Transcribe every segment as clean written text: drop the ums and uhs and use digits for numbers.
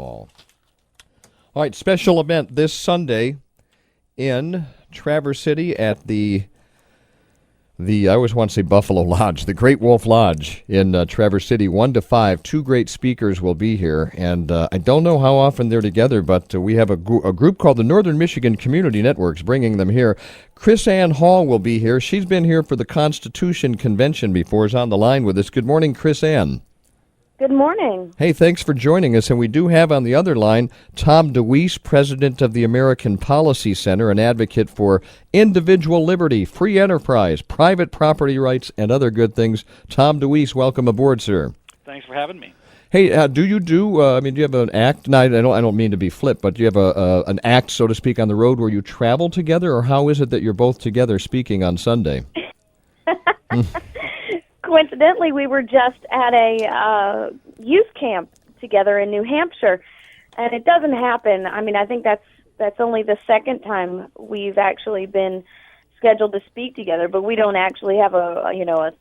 small. All right, special event this Sunday in Traverse City at the I always want to say Buffalo Lodge, the Great Wolf Lodge in Traverse City, 1 to 5. Two great speakers will be here, and I don't know how often they're together, but we have a group called the Northern Michigan Community Networks bringing them here. Krisanne Hall will be here. She's been here for the Constitution Convention before, is on the line with us. Good morning, Krisanne. Good morning. Hey, thanks for joining us. And we do have on the other line Tom Deweese, president of the American Policy Center, an advocate for individual liberty, free enterprise, private property rights, and other good things. Tom Deweese, welcome aboard, sir. Thanks for having me. Hey, do you have an act? No, I don't mean to be flip, but do you have an act, so to speak, on the road where you travel together, or how is it that you're both together speaking on Sunday? Coincidentally, we were just at a youth camp together in New Hampshire, and it doesn't happen. I mean, I think that's only the second time we've actually been scheduled to speak together, but we don't actually have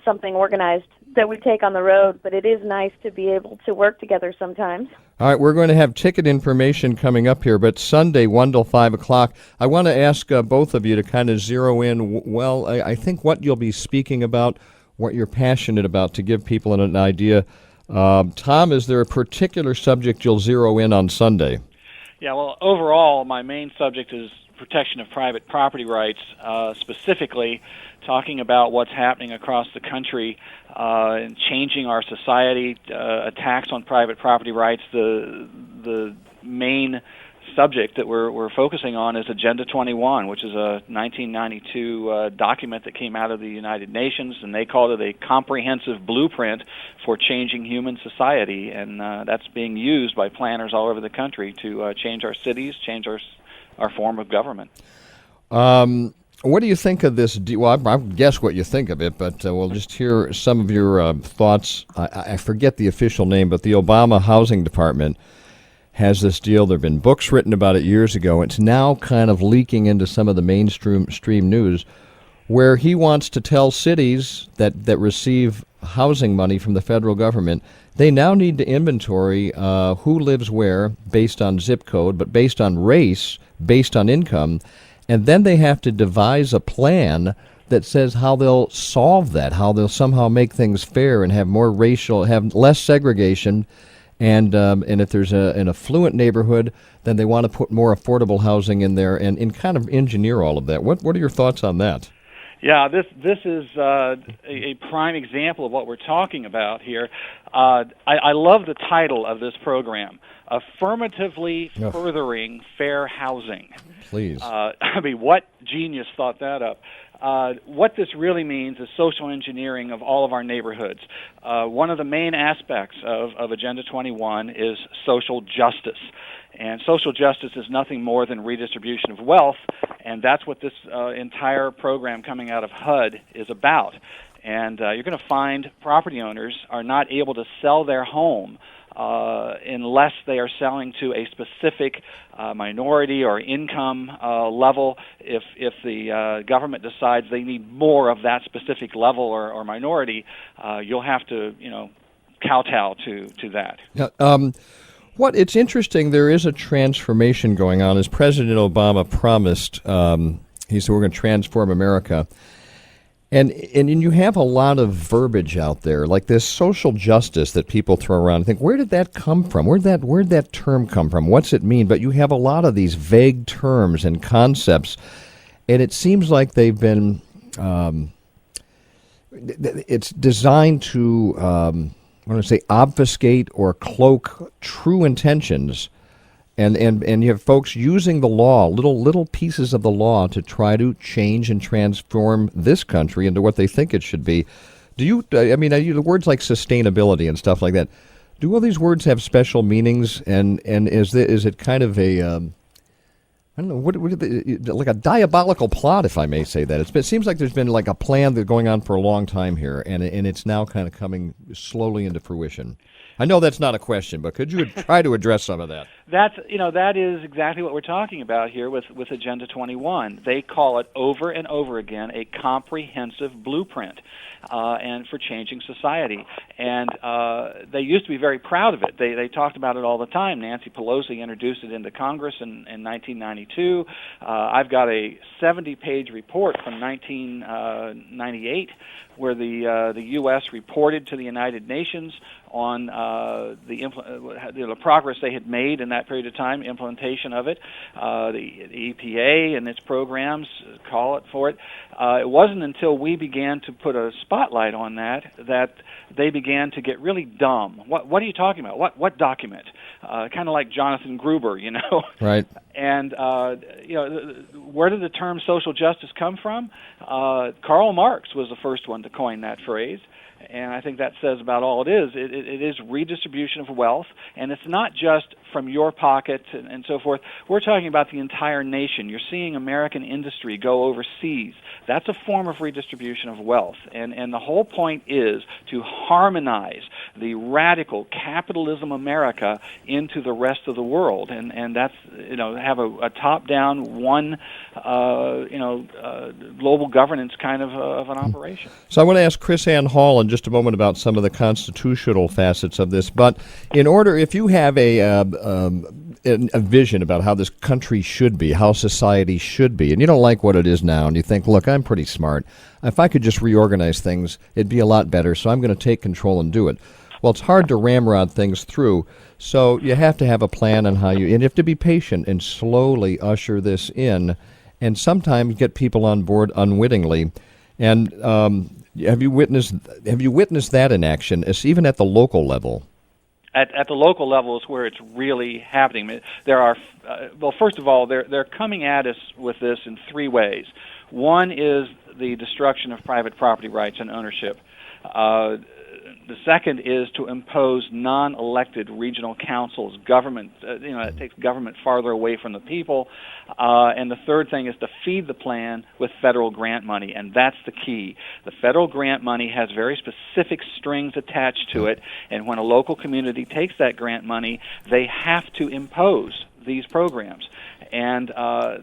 something organized that we take on the road. But it is nice to be able to work together sometimes. All right, we're going to have ticket information coming up here, but Sunday, 1 till 5 o'clock. I want to ask both of you to kind of zero in, I think what you'll be speaking about, what you're passionate about, to give people an idea. Tom, is there a particular subject you'll zero in on Sunday? Yeah, well, overall, my main subject is protection of private property rights, specifically talking about what's happening across the country and changing our society, attacks on private property rights. The main subject that we're focusing on is Agenda 21, which is a 1992 document that came out of the United Nations, and they called it a comprehensive blueprint for changing human society, and that's being used by planners all over the country to change our cities, change our form of government. What do you think of this? Well, I guess what you think of it, but we'll just hear some of your thoughts. I forget the official name, but the Obama Housing Department has this deal. There have been books written about it years ago. It's now kind of leaking into some of the mainstream news, where he wants to tell cities that receive housing money from the federal government, they now need to inventory who lives where based on zip code, but based on race, based on income, and then they have to devise a plan that says how they'll solve that, how they'll somehow make things fair and have more have less segregation. And if there's an affluent neighborhood, then they want to put more affordable housing in there and kind of engineer all of that. What are your thoughts on that? Yeah, this is a prime example of what we're talking about here. I love the title of this program, Affirmatively Furthering Fair Housing. Please. I mean, what genius thought that up? What this really means is social engineering of all of our neighborhoods. One of the main aspects of Agenda 21 is social justice. And social justice is nothing more than redistribution of wealth, and that's what this entire program coming out of HUD is about. And you're going to find property owners are not able to sell their home unless they are selling to a specific minority or income level. If the government decides they need more of that specific level or minority, you'll have to kowtow to that. Yeah, it's interesting, there is a transformation going on. As President Obama promised, he said we're going to transform America. And you have a lot of verbiage out there, like this social justice that people throw around. I think, where did that come from? Where'd that term come from? What's it mean? But you have a lot of these vague terms and concepts, and it seems like they've been, it's designed to, obfuscate or cloak true intentions. And you have folks using the law, little pieces of the law, to try to change and transform this country into what they think it should be. The words like sustainability and stuff like that, do all these words have special meanings? And is it kind of a I don't know, like a diabolical plot, if I may say that? It seems like there's been like a plan that's going on for a long time here, and it's now kind of coming slowly into fruition. I know that's not a question, but could you try to address some of that? That is exactly what we're talking about here with Agenda 21. They call it over and over again a comprehensive blueprint and for changing society. And they used to be very proud of it. They talked about it all the time. Nancy Pelosi introduced it into Congress in 1992. I've got a 70-page report from 1998 where the U.S. reported to the United Nations on the progress they had made in that period of time, implementation of it. The EPA and its programs call it for it. It wasn't until we began to put a spotlight on that they began to get really dumb. What are you talking about? What document? Kind of like Jonathan Gruber, Right. And where did the term social justice come from? Karl Marx was the first one to coin that phrase. And I think that says about all it is. It is redistribution of wealth, and it's not just from your pocket and so forth. We're talking about the entire nation. You're seeing American industry go overseas. That's a form of redistribution of wealth. And the whole point is to harmonize the radical capitalism America into the rest of the world. And that's, have a top-down, one, global governance kind of an operation. So I want to ask Krisanne Hall in just a moment about some of the constitutional facets of this. But if you have a vision about how this country should be, how society should be, and you don't like what it is now, and you think, look, I'm pretty smart. If I could just reorganize things, it'd be a lot better, so I'm going to take control and do it. Well, it's hard to ramrod things through, so you have to have a plan on and you have to be patient and slowly usher this in, and sometimes get people on board unwittingly. And have you witnessed that in action, even at the local level? At the local level is where it's really happening. There are, first of all, they're coming at us with this in three ways. One is the destruction of private property rights and ownership. The second is to impose non-elected regional councils, government, it takes government farther away from the people. And the third thing is to feed the plan with federal grant money, and that's the key. The federal grant money has very specific strings attached to it, and when a local community takes that grant money, they have to impose these programs. And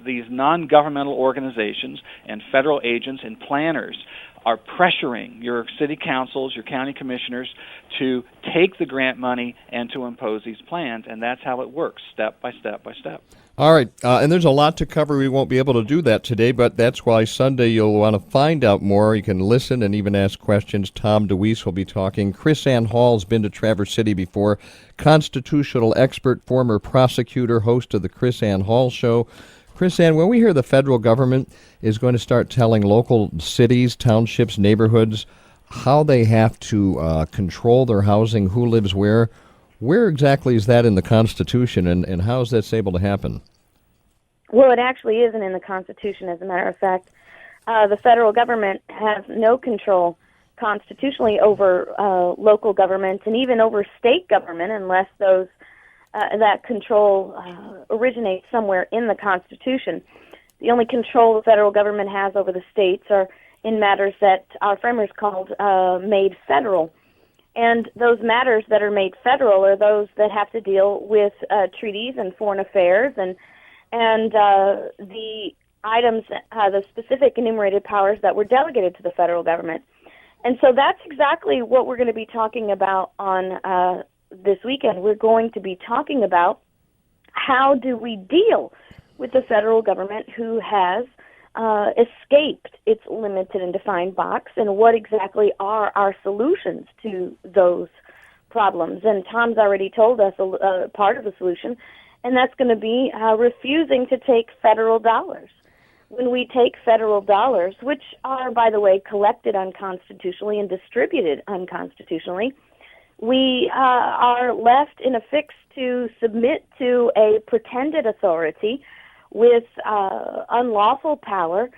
these non-governmental organizations and federal agents and planners are pressuring your city councils, your county commissioners to take the grant money and to impose these plans, and that's how it works, step by step by step. All right, and there's a lot to cover. We won't be able to do that today, but that's why Sunday you'll want to find out more. You can listen and even ask questions. Tom Deweese will be talking. Krisanne Hall's been to Traverse City before, constitutional expert, former prosecutor, host of the Krisanne Hall Show. Krisanne, when we hear the federal government is going to start telling local cities, townships, neighborhoods how they have to control their housing, who lives where exactly is that in the Constitution, and how is that able to happen? Well, it actually isn't in the Constitution, as a matter of fact. The federal government has no control constitutionally over local government and even over state government unless that control originates somewhere in the Constitution. The only control the federal government has over the states are in matters that our framers called made federal. And those matters that are made federal are those that have to deal with treaties and foreign affairs and the items, the specific enumerated powers that were delegated to the federal government. And so that's exactly what we're going to be talking about on this weekend. We're going to be talking about how do we deal with the federal government who has escaped its limited and defined box, and what exactly are our solutions to those problems. And Tom's already told us part of the solution, and that's going to be refusing to take federal dollars. When we take federal dollars, which are, by the way, collected unconstitutionally and distributed unconstitutionally, we are left in a fix to submit to a pretended authority with unlawful power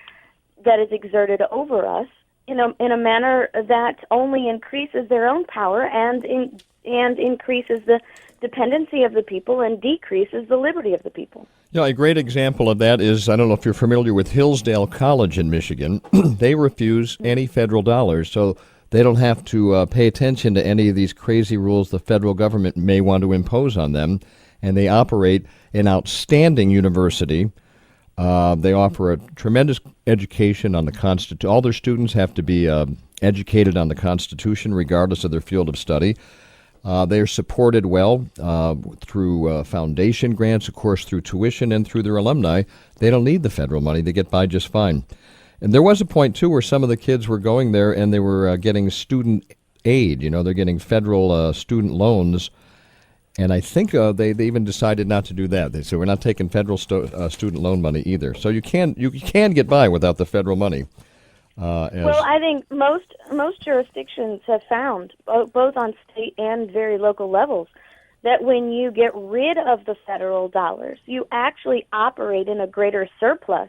that is exerted over us in a manner that only increases their own power and increases the dependency of the people and decreases the liberty of the people. Yeah, a great example of that is, I don't know if you're familiar with Hillsdale College in Michigan. They refuse any federal dollars. So They don't have to pay attention to any of these crazy rules the federal government may want to impose on them, and they operate an outstanding university. They offer a tremendous education on the Constitution. All their students have to be educated on the Constitution, regardless of their field of study. They are supported well through foundation grants, of course, through tuition and through their alumni. They don't need the federal money. They get by just fine. And there was a point, too, where some of the kids were going there and they were getting student aid. You know, they're getting federal student loans. And I think they even decided not to do that. They said, we're not taking federal student loan money either. So you can get by without the federal money. Well, I think most jurisdictions have found, both on state and very local levels, that when you get rid of the federal dollars, you actually operate in a greater surplus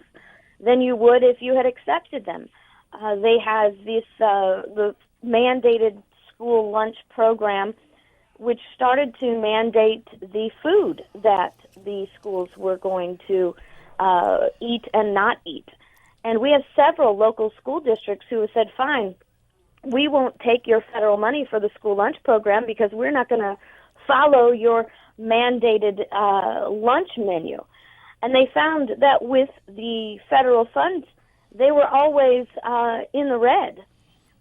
than you would if you had accepted them. They have this the mandated school lunch program, which started to mandate the food that the schools were going to eat and not eat. And we have several local school districts who have said, fine, we won't take your federal money for the school lunch program because we're not going to follow your mandated lunch menu. And they found that with the federal funds, they were always in the red.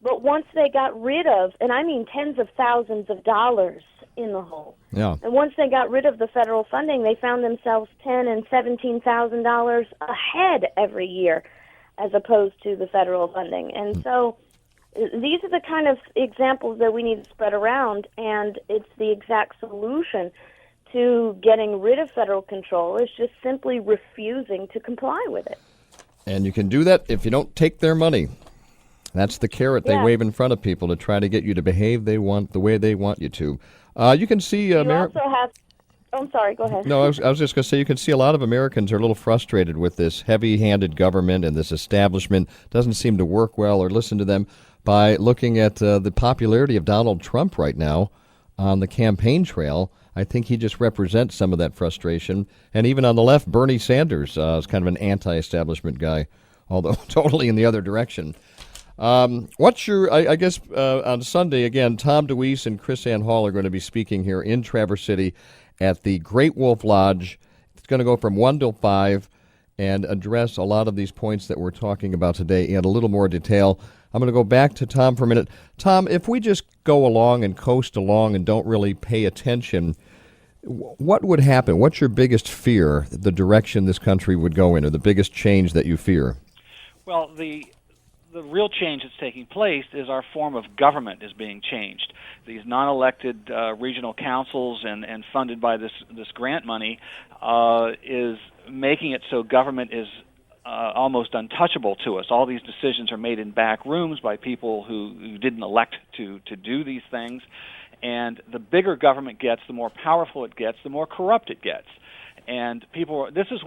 But once they got rid of, and I mean tens of thousands of dollars in the hole, yeah. And once they got rid of the federal funding, they found themselves $10,000 and $17,000 ahead every year, as opposed to the federal funding. And so these are the kind of examples that we need to spread around, and it's the exact solution to getting rid of federal control is just simply refusing to comply with it. And you can do that if you don't take their money. That's the carrot they wave in front of people to try to get you to behave the way they want you to. You can see... you also have... I'm sorry, go ahead. No, I was just going to say, you can see a lot of Americans are a little frustrated with this heavy-handed government and this establishment. Doesn't seem to work well or listen to them by looking at the popularity of Donald Trump right now on the campaign trail. I think he just represents some of that frustration. And even on the left, Bernie Sanders is kind of an anti-establishment guy, although totally in the other direction. What's your, I guess, on Sunday, again, Tom Deweese and Krisanne Hall are going to be speaking here in Traverse City at the Great Wolf Lodge. It's going to go from 1 till 5 and address a lot of these points that we're talking about today in a little more detail. I'm going to go back to Tom for a minute. Tom, if we just go along and coast along and don't really pay attention, what would happen? What's your biggest fear, the direction this country would go in, or the biggest change that you fear? Well, the real change that's taking place is our form of government is being changed. These non-elected regional councils and funded by this grant money is making it so government is almost untouchable to us. All these decisions are made in back rooms by people who didn't elect to do these things. And the bigger government gets, the more powerful it gets, the more corrupt it gets. And people, this is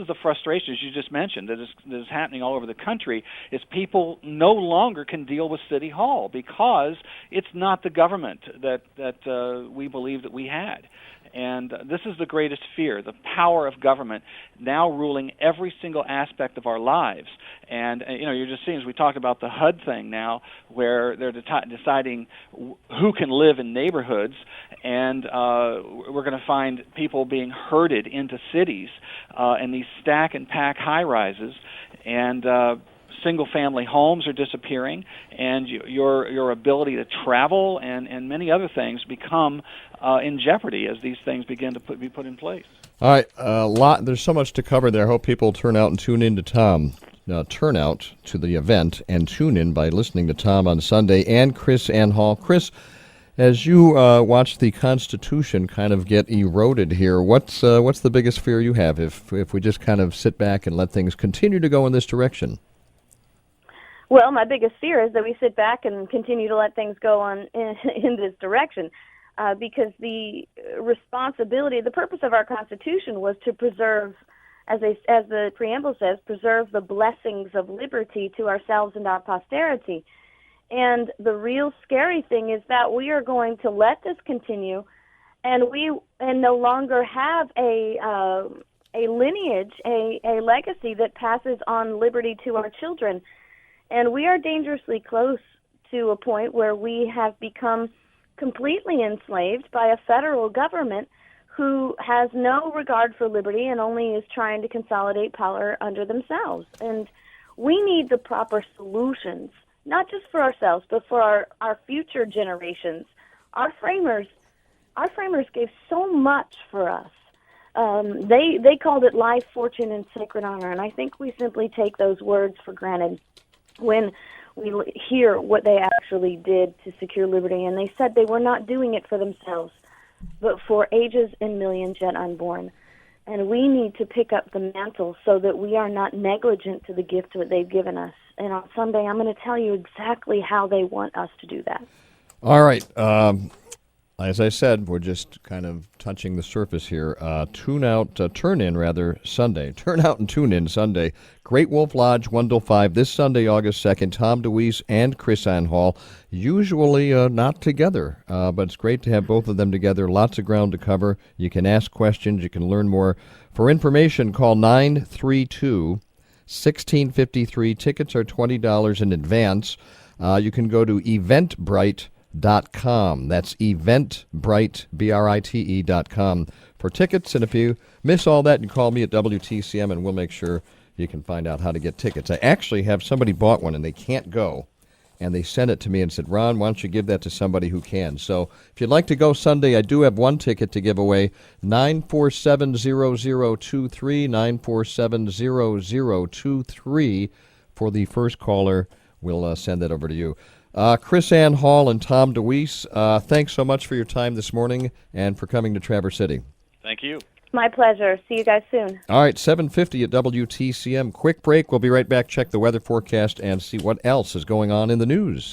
the frustration, as you just mentioned, that is happening all over the country, is people no longer can deal with City Hall because it's not the government that we believe that we had. And this is the greatest fear, the power of government now ruling every single aspect of our lives. And, you're just seeing, as we talked about the HUD thing now, where they're deciding who can live in neighborhoods, and we're going to find people being herded into cities in these stack and pack high-rises, and single-family homes are disappearing, and your ability to travel and many other things become in jeopardy as these things begin to be put in place. All right, there's so much to cover there. I hope people turn out and tune in to Tom. Turn out to the event and tune in by listening to Tom on Sunday and Krisanne Hall. Chris, as you watch the Constitution kind of get eroded here, what's the biggest fear you have if we just kind of sit back and let things continue to go in this direction? Well, my biggest fear is that we sit back and continue to let things go on in this direction, because the responsibility, the purpose of our Constitution was to preserve, as the preamble says, preserve the blessings of liberty to ourselves and our posterity. And the real scary thing is that we are going to let this continue, and no longer have a lineage, a legacy that passes on liberty to our children. And we are dangerously close to a point where we have become completely enslaved by a federal government who has no regard for liberty and only is trying to consolidate power under themselves. And we need the proper solutions, not just for ourselves, but for our future generations. Our framers gave so much for us. They called it life, fortune, and sacred honor, and I think we simply take those words for granted when we hear what they actually did to secure liberty. And they said they were not doing it for themselves, but for ages and millions yet unborn. And we need to pick up the mantle so that we are not negligent to the gift that they've given us. And on Sunday, I'm going to tell you exactly how they want us to do that. All right. As I said, we're just kind of touching the surface here. Turn in Sunday. Turn out and tune in Sunday. Great Wolf Lodge, 1 till 5, this Sunday, August 2nd. Tom Deweese and Krisanne Hall, usually not together, but it's great to have both of them together. Lots of ground to cover. You can ask questions. You can learn more. For information, call 932-1653. Tickets are $20 in advance. You can go to eventbrite.com. That's eventbrite, BRITE.com for tickets. And if you miss all that, you call me at WTCM and we'll make sure you can find out how to get tickets. I actually have somebody bought one and they can't go. And they sent it to me and said, Ron, why don't you give that to somebody who can? So if you'd like to go Sunday, I do have one ticket to give away, 947-0023, 947-0023 for the first caller. We'll send that over to you. Krisanne Hall and Tom Deweese, thanks so much for your time this morning and for coming to Traverse City. Thank you. My pleasure. See you guys soon. All right, 7:50 at WTCM. Quick break. We'll be right back. Check the weather forecast and see what else is going on in the news.